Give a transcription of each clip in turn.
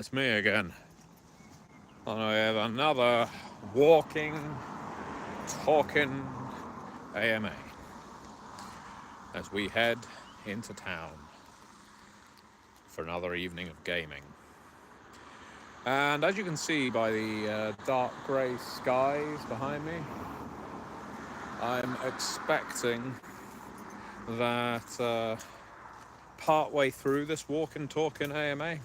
It's me again. And I have another walking, talking AMA as we head into town for another evening of gaming. And as you can see by the dark grey skies behind me, I'm expecting that partway through this walking, talking AMA,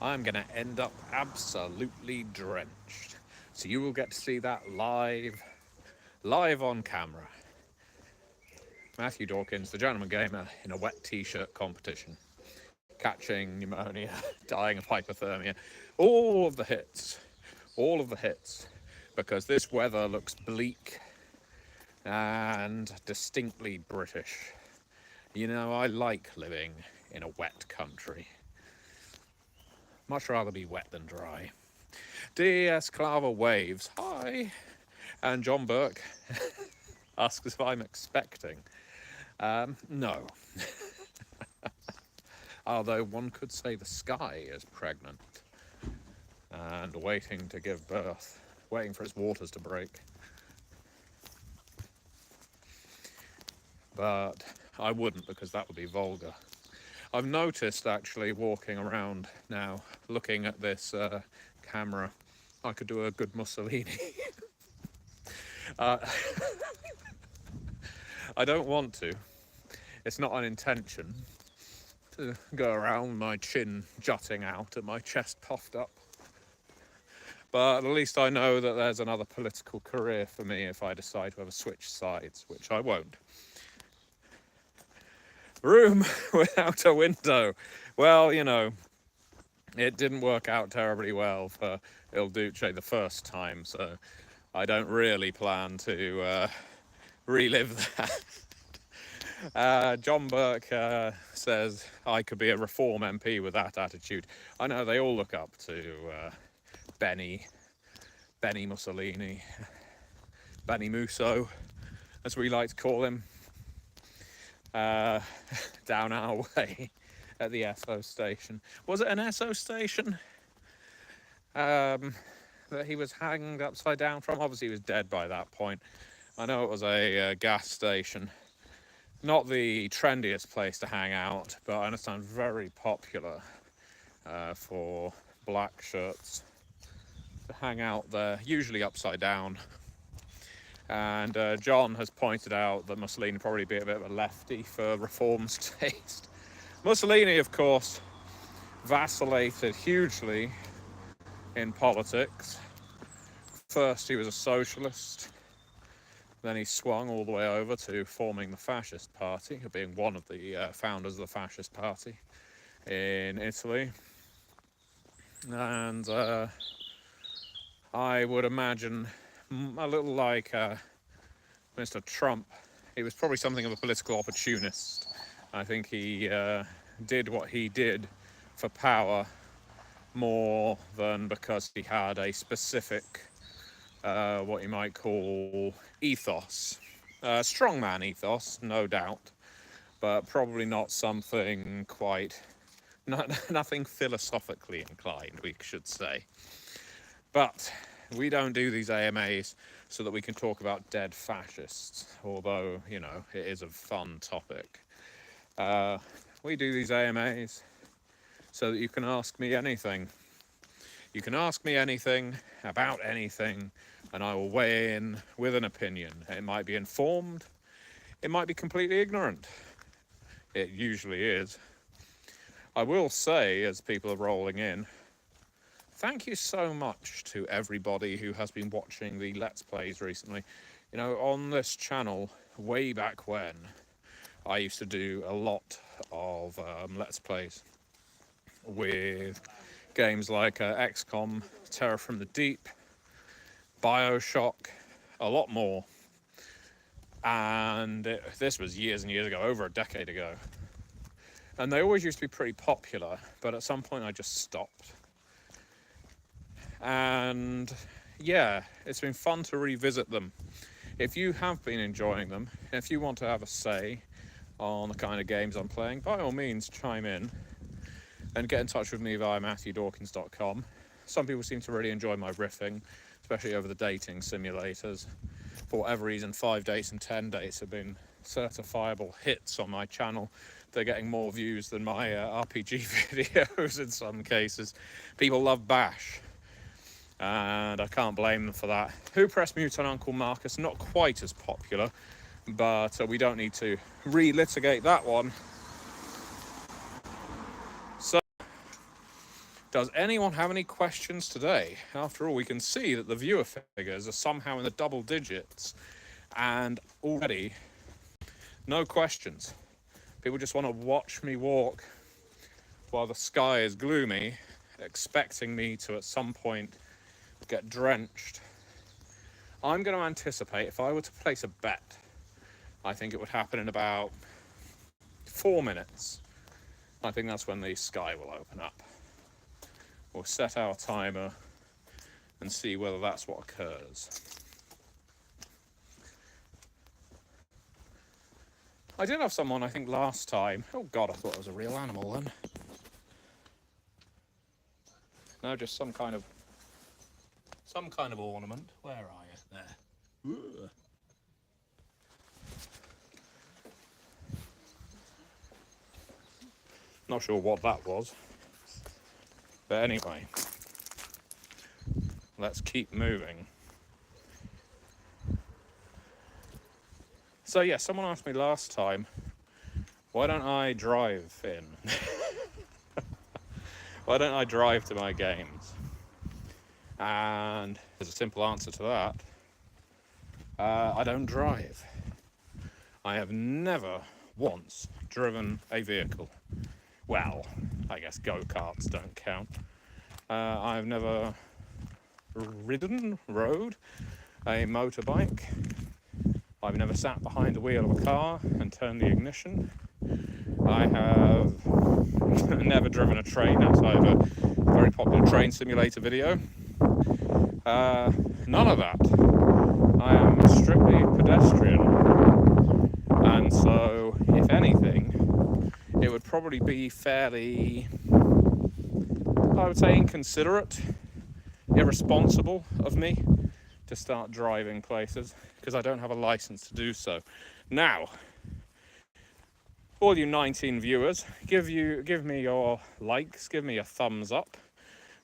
I'm going to end up absolutely drenched. So you will get to see that live on camera. Matthew Dawkins, the gentleman gamer, in a wet t-shirt competition, catching pneumonia, dying of hypothermia, all of the hits, because this weather looks bleak and distinctly British. You know, I like living in a wet country. Much rather be wet than dry. DS Clava waves, hi, and John Burke asks if I'm expecting. No. Although one could say the sky is pregnant and waiting to give birth, waiting for its waters to break. But I wouldn't, because that would be vulgar. I've noticed, actually, walking around now, looking at this camera, I could do a good Mussolini. I don't want to. It's not an intention to go around with my chin jutting out and my chest puffed up. But at least I know that there's another political career for me if I decide to ever switch sides, which I won't. Room without a window. Well, you know, it didn't work out terribly well for Il Duce the first time, so I don't really plan to relive that. John Burke says I could be a Reform MP with that attitude. I know they all look up to Benny Mussolini, Benny Musso, as we like to call him. Down our way at the Esso station. Was it an Esso station that he was hanged upside down from? Obviously he was dead by that point. I know it was a gas station. Not the trendiest place to hang out, but I understand very popular for black shirts to hang out there, usually upside down. And John has pointed out that Mussolini would probably be a bit of a lefty for Reform's taste. Mussolini, of course, vacillated hugely in politics. First, he was a socialist. Then he swung all the way over to forming the Fascist Party, or being one of the founders of the Fascist Party in Italy. And I would imagine, a little like Mr. Trump, he was probably something of a political opportunist. I think he did what he did for power more than because he had a specific, what you might call, ethos. Strongman ethos, no doubt, but probably not something quite, nothing philosophically inclined, we should say. But we don't do these AMAs so that we can talk about dead fascists, although, you know, it is a fun topic. We do these AMAs so that you can ask me anything. You can ask me anything about anything, and I will weigh in with an opinion. It might be informed, it might be completely ignorant. It usually is. I will say, as people are rolling in, thank you so much to everybody who has been watching the Let's Plays recently. You know, on this channel, way back when, I used to do a lot of Let's Plays with games like XCOM, Terror from the Deep, Bioshock, a lot more. And this was years and years ago, over a decade ago. And they always used to be pretty popular, but at some point I just stopped. And yeah, it's been fun to revisit them. If you have been enjoying them, if you want to have a say on the kind of games I'm playing, by all means chime in. and get in touch with me via MatthewDawkins.com. Some people seem to really enjoy my riffing, especially over the dating simulators. For whatever reason, 5 dates and 10 dates have been certifiable hits on my channel. They're getting more views than my RPG videos in some cases. People love Bash, and I can't blame them for that. Who Pressed Mute on Uncle Marcus? Not quite as popular, but we don't need to relitigate that one. So, does anyone have any questions today? After all, we can see that the viewer figures are somehow in the double digits, and already no questions. People just want to watch me walk while the sky is gloomy, expecting me to at some point get drenched. I'm going to anticipate, if I were to place a bet, I think it would happen in about 4 minutes. I think that's when the sky will open up. We'll set our timer and see whether that's what occurs. I did have someone, I think, last time. Oh God, I thought it was a real animal then. No, just some kind of ornament. Where are you? There. Ooh. Not sure what that was. But anyway, let's keep moving. So yeah, someone asked me last time, why don't I drive in? Why don't I drive to my games? And there's a simple answer to that. I don't drive. I have never once driven a vehicle. Well, I guess go-karts don't count. I've never rode a motorbike. I've never sat behind the wheel of a car and turned the ignition. I have never driven a train outside of a very popular train simulator video. None of that. I am strictly pedestrian. And so, if anything, it would probably be fairly, I would say, inconsiderate, irresponsible of me to start driving places, because I don't have a license to do so. Now, all you 19 viewers, give me your likes, give me a thumbs up,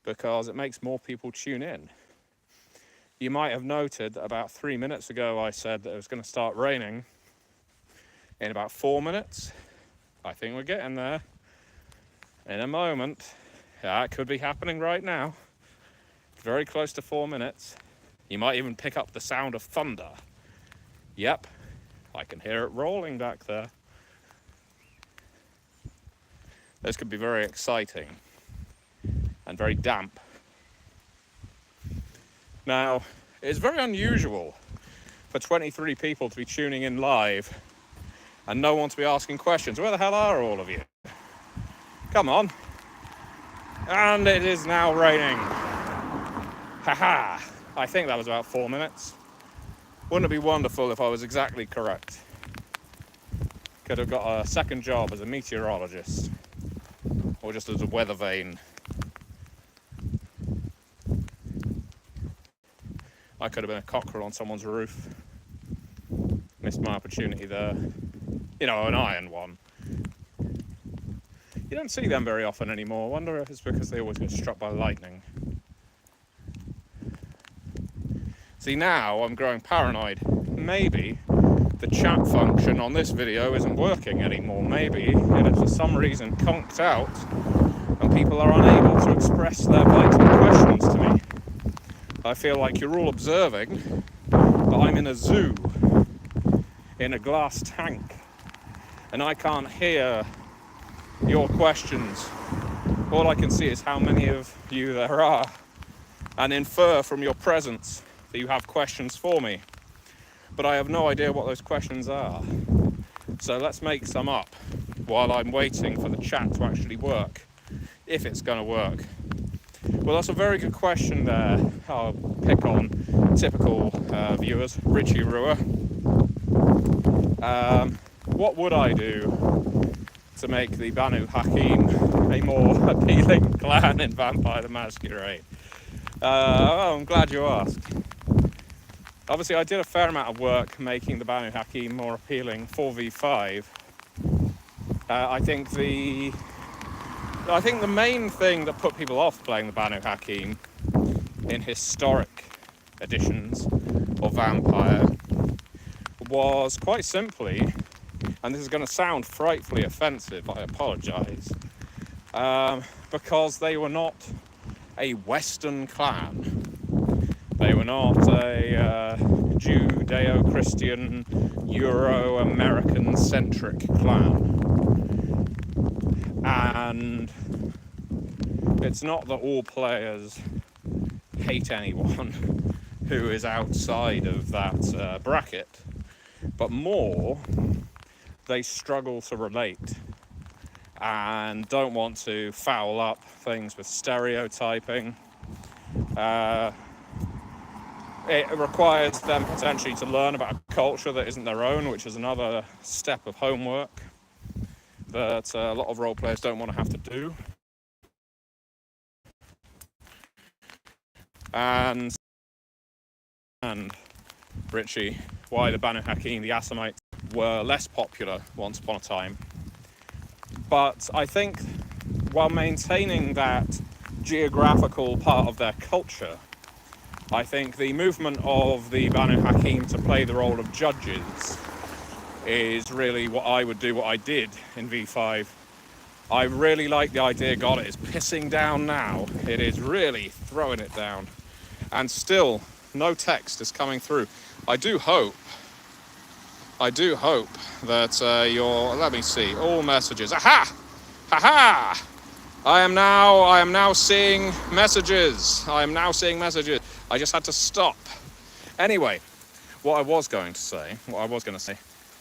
because it makes more people tune in. You might have noted that about 3 minutes ago I said that it was going to start raining in about 4 minutes. I think we're getting there in a moment. Yeah, it could be happening right now. Very close to 4 minutes. You might even pick up the sound of thunder. Yep, I can hear it rolling back there. This could be very exciting and very damp. Now, it's very unusual for 23 people to be tuning in live and no one to be asking questions. Where the hell are all of you? Come on. And it is now raining. Haha. I think that was about 4 minutes. Wouldn't it be wonderful if I was exactly correct? Could have got a second job as a meteorologist or just as a weather vane. I could have been a cockerel on someone's roof. Missed my opportunity there. You know, an iron one. You don't see them very often anymore. I wonder if it's because they always get struck by lightning. See, now I'm growing paranoid. Maybe the chat function on this video isn't working anymore. Maybe it is for some reason conked out and people are unable to express their vital questions to me. I feel like you're all observing, but I'm in a zoo, in a glass tank, and I can't hear your questions. All I can see is how many of you there are, and infer from your presence that you have questions for me. But I have no idea what those questions are. So let's make some up while I'm waiting for the chat to actually work, if it's going to work. Well, that's a very good question there. I'll pick on typical viewers. Richie Ruer. What would I do to make the Banu Hakim a more appealing clan in Vampire the Masquerade? I'm glad you asked. Obviously, I did a fair amount of work making the Banu Hakim more appealing for V5. I think the main thing that put people off playing the Banu Hakim in historic editions of Vampire was quite simply, and this is going to sound frightfully offensive, I apologise, because they were not a Western clan. They were not a Judeo-Christian, Euro-American centric clan. And it's not that all players hate anyone who is outside of that bracket, but more they struggle to relate and don't want to foul up things with stereotyping. It requires them potentially to learn about a culture that isn't their own, which is another step of homework that a lot of role players don't want to have to do. And Richie, why the Banu Hakim, the Assamites, were less popular once upon a time. But I think while maintaining that geographical part of their culture, I think the movement of the Banu Hakim to play the role of judges is really what I would do, what I did in V5. I really like the idea. God, it is pissing down now. It is really throwing it down. And still, no text is coming through. I do hope that let me see, all messages. Aha! Ha-ha! I am now seeing messages. I just had to stop. Anyway, what I was going to say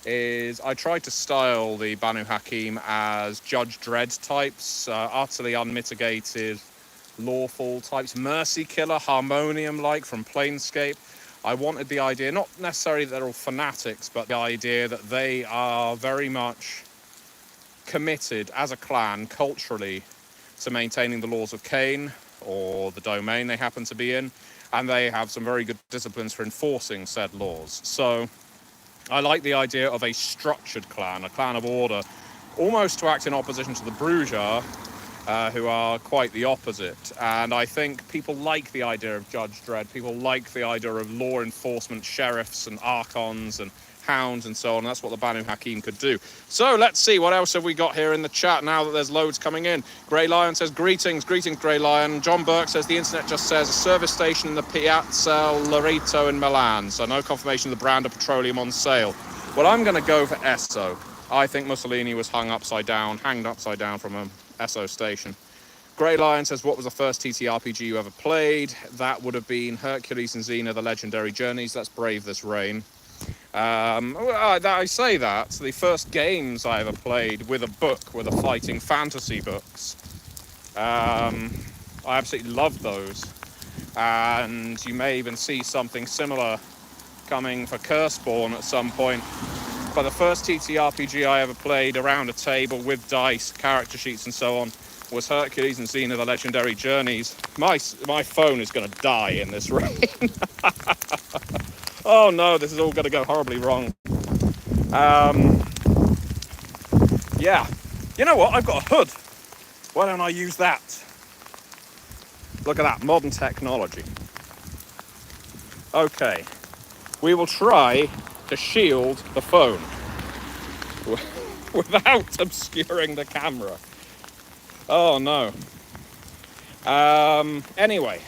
is I tried to style the Banu Hakim as Judge Dredd types, utterly unmitigated, lawful types, mercy killer, harmonium-like from Planescape. I wanted the idea, not necessarily that they're all fanatics, but the idea that they are very much committed as a clan culturally to maintaining the laws of Cain or the domain they happen to be in, and they have some very good disciplines for enforcing said laws. So I like the idea of a structured clan, a clan of order, almost to act in opposition to the Bruja, who are quite the opposite. And I think people like the idea of Judge Dredd. People like the idea of law enforcement, sheriffs and archons and hounds and so on. That's what the Banu Hakim could do. So let's see, what else have we got here in the chat now that there's loads coming in? Grey Lion says, greetings Grey Lion. John Burke says, the internet just says a service station in the Piazza Loreto in Milan. So no confirmation of the brand of petroleum on sale. Well, I'm going to go for Esso. I think Mussolini was hanged upside down from a Esso station. Grey Lion says, what was the first TTRPG you ever played? That would have been Hercules and Xena, The Legendary Journeys. Let's brave this rain. I say that. The first games I ever played with a book were the fighting fantasy books. I absolutely loved those. And you may even see something similar coming for Curseborn at some point. But the first TTRPG I ever played around a table with dice, character sheets and so on was Hercules and Xena, The Legendary Journeys. My phone is going to die in this rain. Oh no, this is all going to go horribly wrong. Yeah. You know what? I've got a hood. Why don't I use that? Look at that, modern technology. Okay. We will try to shield the phone without obscuring the camera. Oh no. Anyway.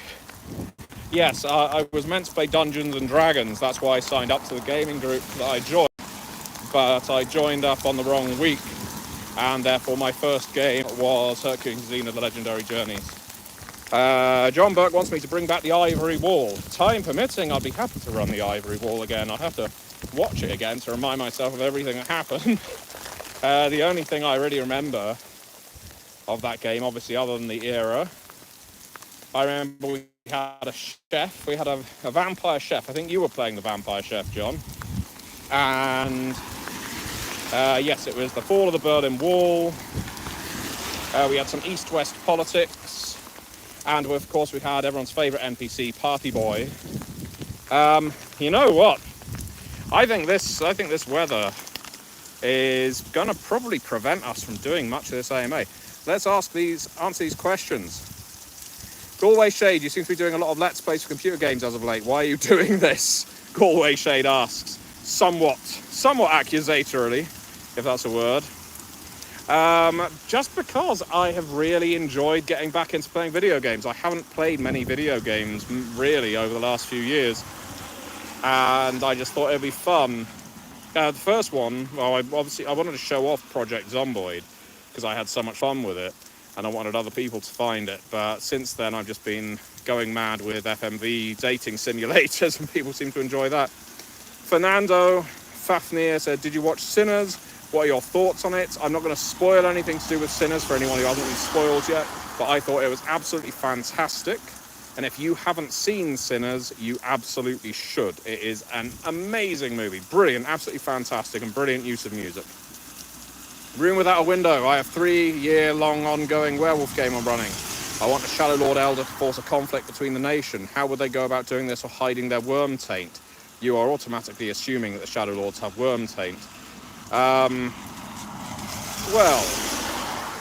Yes, I was meant to play Dungeons and Dragons. That's why I signed up to the gaming group that I joined. But I joined up on the wrong week. And therefore my first game was Hercules and Xena, The Legendary Journeys. John Burke wants me to bring back the Ivory Wall. Time permitting, I'd be happy to run the Ivory Wall again. I'll have to watch it again to remind myself of everything that happened. The only thing I really remember of that game, obviously other than the era, I remember we had a chef. We had a vampire chef. I think you were playing the vampire chef, John. And yes, it was the fall of the Berlin Wall. We had some East-West politics, and of course we had everyone's favourite NPC, Party Boy. You know what? I think this weather is gonna probably prevent us from doing much of this AMA. Let's answer these questions. Galway Shade, you seem to be doing a lot of Let's Plays for computer games as of late. Why are you doing this? Galway Shade asks, somewhat accusatorily, if that's a word. Just because I have really enjoyed getting back into playing video games. I haven't played many video games really over the last few years, and I just thought it'd be fun. The first one, well, I wanted to show off Project Zomboid because I had so much fun with it, and I wanted other people to find it. But since then, I've just been going mad with FMV dating simulators, and people seem to enjoy that. Fernando Fafnir said, "Did you watch Sinners? What are your thoughts on it?" I'm not going to spoil anything to do with Sinners for anyone who hasn't been spoiled yet, but I thought it was absolutely fantastic. And if you haven't seen Sinners, you absolutely should. It is an amazing movie. Brilliant, absolutely fantastic, and brilliant use of music. Room Without a Window. I have 3-year-long ongoing werewolf game I'm running. I want a Shadow Lord Elder to force a conflict between the nation. How would they go about doing this or hiding their worm taint? You are automatically assuming that the Shadow Lords have worm taint. Well,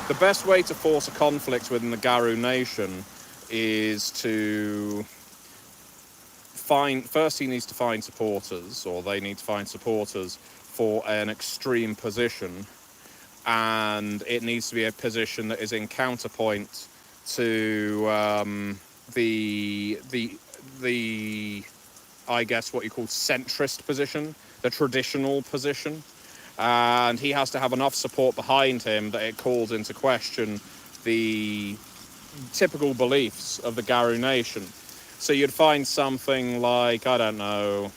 the best way to force a conflict within the Garou nation is to first he needs to find supporters, or they need to find supporters for an extreme position, and it needs to be a position that is in counterpoint to the I guess what you call centrist position, the traditional position, and he has to have enough support behind him that it calls into question the typical beliefs of the Garou nation. So you'd find something like, I don't know,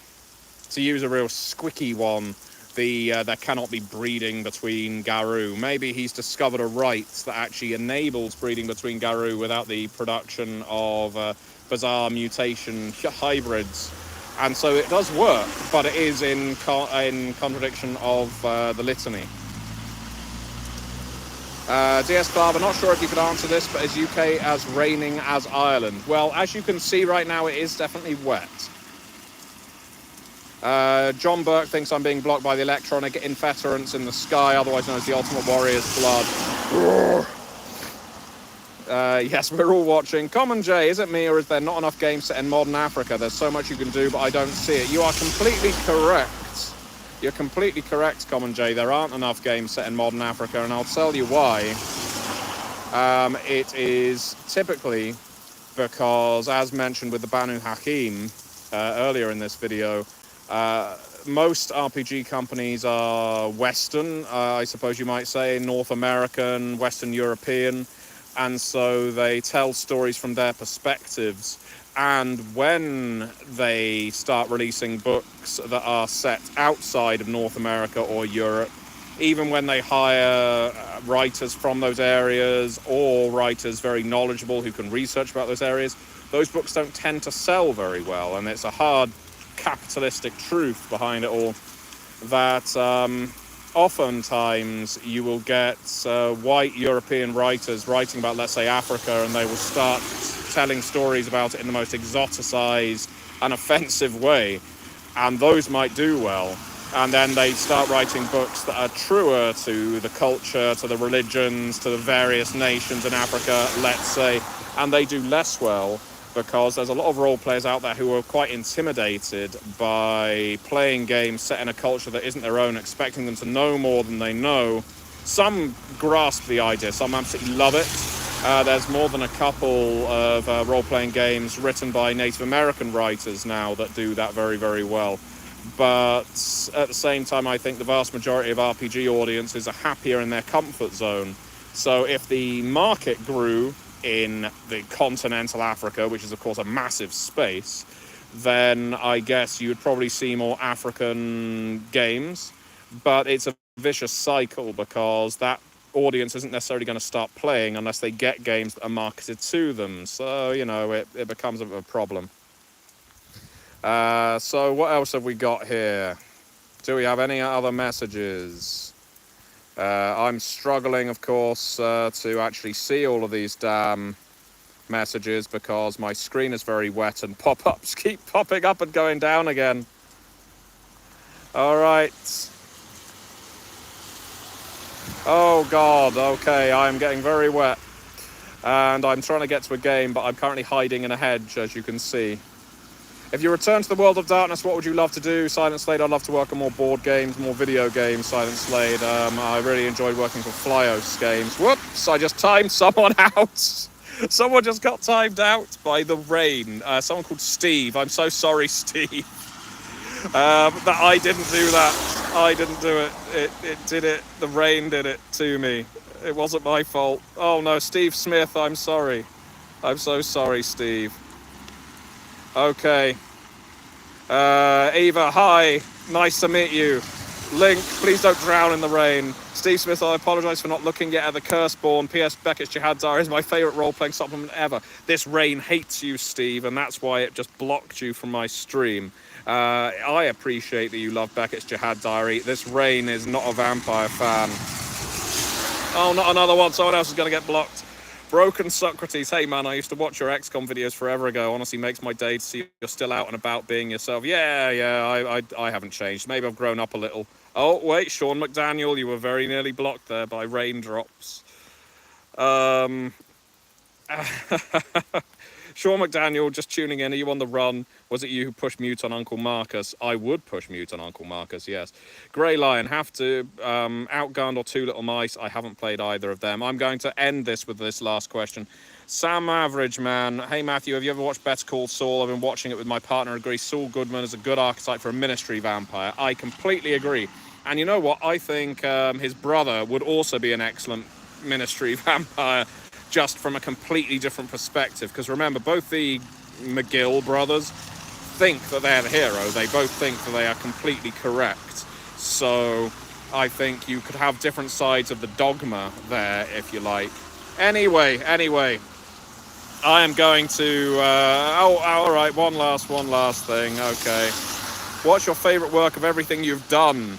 to use a real squicky one, there cannot be breeding between Garou. Maybe he's discovered a right that actually enables breeding between Garou without the production of bizarre mutation hybrids. And so it does work, but it is in contradiction of the litany. DS Club, I'm not sure if you could answer this, but is UK as raining as Ireland? Well, as you can see right now, it is definitely wet. John Burke thinks I'm being blocked by the electronic interference in the sky, otherwise known as the Ultimate Warrior's blood. Yes, we're all watching. Common J, is it me or is there not enough games set in modern Africa? There's so much you can do, but I don't see it. You are completely correct. You're completely correct, Common J. There aren't enough games set in modern Africa, and I'll tell you why. It is typically because, as mentioned with the Banu Hakim earlier in this video, most RPG companies are Western, I suppose you might say, North American, Western European, and so they tell stories from their perspectives. And when they start releasing books that are set outside of North America or Europe, even when they hire writers from those areas or writers very knowledgeable who can research about those areas, those books don't tend to sell very well. And it's a hard capitalistic truth behind it all that oftentimes you will get white European writers writing about, let's say, Africa, and they will start telling stories about it in the most exoticized and offensive way, and those might do well. And then they start writing books that are truer to the culture, to the religions, to the various nations in Africa, let's say, and they do less well because there's a lot of role players out there who are quite intimidated by playing games set in a culture that isn't their own, expecting them to know more than they know. Some grasp the idea, some absolutely love it. There's more than a couple of role-playing games written by Native American writers now that do that very, very well. But at the same time, I think the vast majority of RPG audiences are happier in their comfort zone. So if the market grew in the continental Africa, which is of course a massive space, then I guess you would probably see more African games. But it's a vicious cycle because that audience isn't necessarily going to start playing unless they get games that are marketed to them. So, you know, it becomes a problem. So what else have we got here? Do we have any other messages? I'm struggling, of course, to actually see all of these damn messages because my screen is very wet and pop-ups keep popping up and going down again. All right. Oh God, okay, I'm getting very wet. And I'm trying to get to a game, but I'm currently hiding in a hedge, as you can see. If you return to the world of darkness, what would you love to do? Silent Slade, I'd love to work on more board games, more video games, Silent Slade. I really enjoyed working for Flyos games. Whoops, I just timed someone out. Someone just got timed out by the rain. Someone called Steve. I'm so sorry, Steve. That I didn't do that. I didn't do it. It did it. The rain did it to me. It wasn't my fault. Oh no, Steve Smith, I'm sorry. I'm so sorry, Steve. Okay. Eva, hi. Nice to meet you. Link, please don't drown in the rain. Steve Smith, I apologise for not looking yet at the Curseborn. P.S. Beckett's Jihad Diary is my favourite role-playing supplement ever. This rain hates you, Steve, and that's why it just blocked you from my stream. I appreciate that you love Beckett's Jihad Diary. This rain is not a vampire fan. Oh, not another one. Someone else is going to get blocked. Broken Socrates. Hey, man, I used to watch your XCOM videos forever ago. Honestly, makes my day to see you're still out and about being yourself. Yeah, I haven't changed. Maybe I've grown up a little. Oh, wait, Sean McDaniel, you were very nearly blocked there by raindrops. Sean McDaniel, just tuning in. Are you on the run? Was it you who pushed mute on Uncle Marcus? I would push mute on Uncle Marcus, yes. Grey Lion, have to Outgunned or Two Little Mice. I haven't played either of them. I'm going to end this with this last question. Sam Average Man, hey Matthew, have you ever watched Better Call Saul? I've been watching it with my partner. Agree Saul Goodman is a good archetype for a ministry vampire. I completely agree. And you know what? I think his brother would also be an excellent ministry vampire, just from a completely different perspective. Because remember, both the McGill brothers think that they're the hero. They both think that they are completely correct. So I think you could have different sides of the dogma there, if you like. Anyway, I am going to... all right, one last thing. Okay. What's your favourite work of everything you've done?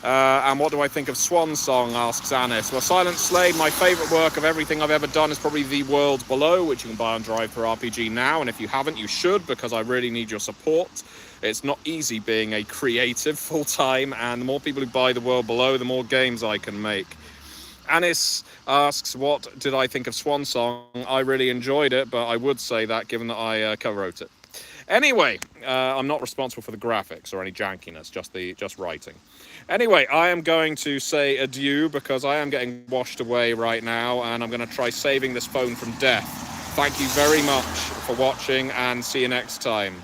And what do I think of Swan Song, asks Anis. Well, Silent Slade, my favourite work of everything I've ever done is probably The World Below, which you can buy on Drive-Thru RPG now, and if you haven't, you should, because I really need your support. It's not easy being a creative full-time, and the more people who buy The World Below, the more games I can make. Anis asks, what did I think of Swan Song? I really enjoyed it, but I would say that given that I co-wrote it. Anyway, I'm not responsible for the graphics or any jankiness, just writing. Anyway, I am going to say adieu because I am getting washed away right now, and I'm going to try saving this phone from death. Thank you very much for watching, and see you next time.